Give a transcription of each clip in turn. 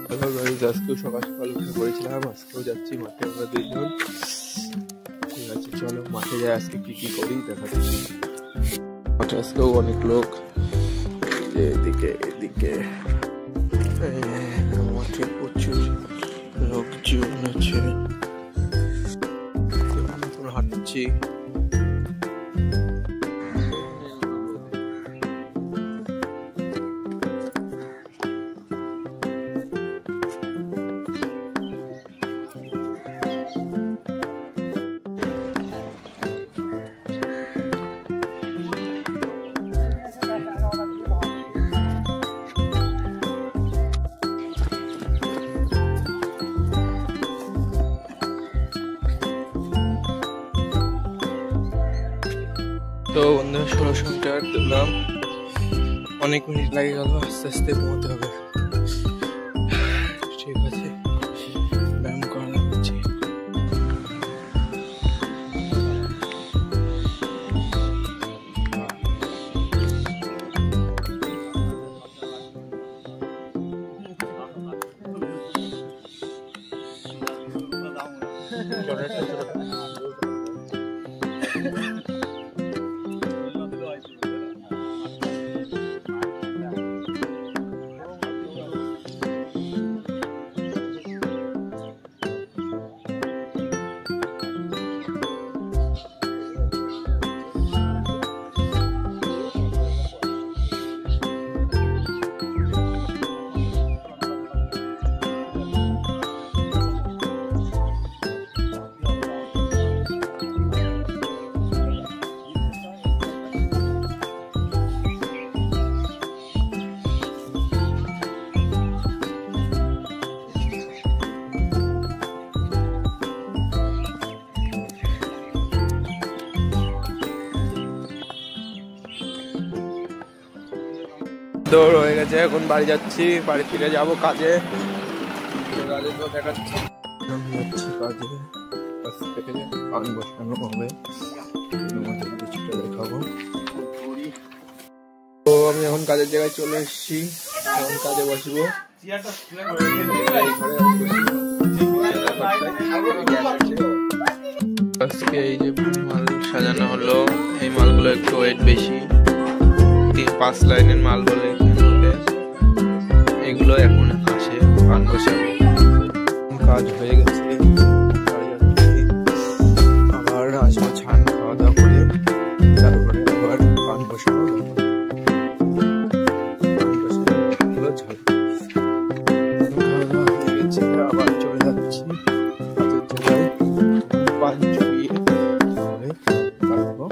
Hello guys, আজকেও সকাল সকাল উঠে পড়েছিলাম। আজকেও যাচ্ছি মাঠে আমরা দুইজন। ঠিক আছে, চলো মাঠে যাই। আজকে কি করি দেখাচ্ছি। মাঠে আজকেও অনেক লোক, এদিকে মাঠে প্রচুর লোকজন আছে। হাঁটছি। তো বন্ধু 1600 মিটার দিলাম, অনেক মিনিট লাগে গেল। আস্তে আস্তে ঘুমাতে হবে। ঠিক আছে, ব্যায়াম করা লাগছে। দৌড় হয়ে গেছে, এখন বাড়ি যাচ্ছি। বাড়ি থেকে যাবো কাজে। তো দেখাচ্ছি কাজে, পান বসানো হবে। দেখাবো। তো আমি এখন কাজের জায়গায় চলে এসেছি, এখন কাজে বসবো। আজকে এই যে মাল সাজানো হলো, এই মালগুলো একটু ওয়েট বেশি, 5 লাইনের মাল বলে এগুলো এখন আসে। পান বসাবো, কাজ হয়ে গেছে। আবার আসবো ছান খাওয়া দাওয়া করে, তারপরে আবার পান বসাবো। আবার চলে যাচ্ছি কাজের জায়গায়, পান চুপিয়ে পারবো।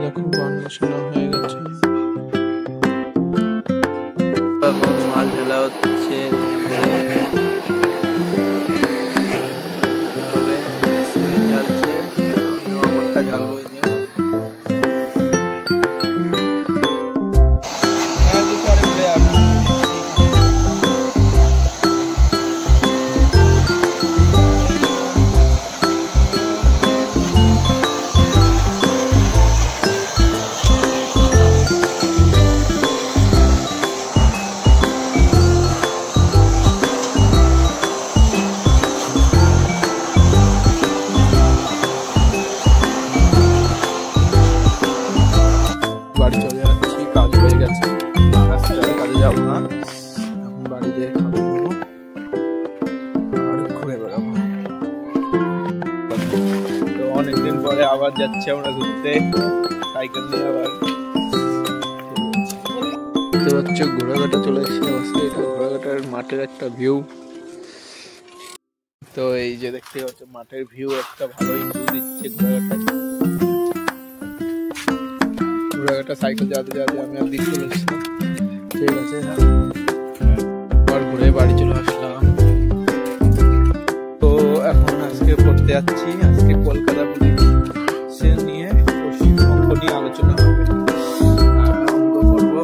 দেখুন পান বসানো হয়ে গেছে, এখন মাল ঢালা হচ্ছে। বাড়ি চলে যাচ্ছি, কাজ হয়ে গেছে। কাজে যাবো না, এখন বাড়ি যেয়ে খাবো আর ঘুরে বেড়াবো। তো অনেকদিন পরে আবার যাচ্ছি আমরা ঘুরতে, সাইকেল নিয়ে। আবার দেখতে পাচ্ছ ঘোড়াঘাটা চলে এসেছি। আজকে এটা ঘোড়াঘাটার মাঠের একটা ভিউ। তো এই যে দেখতে হচ্ছে মাঠের ভিউ একটা ভালো ইনভিউ দিচ্ছে ঘোড়াঘাটা সাইকেল যাতে যাতে আমি আর দিক চলে এসেছিলাম। ঠিক আছে, আবার ঘুরে বাড়ি চলে আসলাম। তো এখন আজকে পড়তে যাচ্ছি, আজকে কলকাতা পুলিশ নিয়ে অঙ্ক নিয়ে আলোচনা হবে। অঙ্ক করবো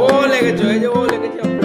ও লেগেছে, এই যে ও লেগেছে।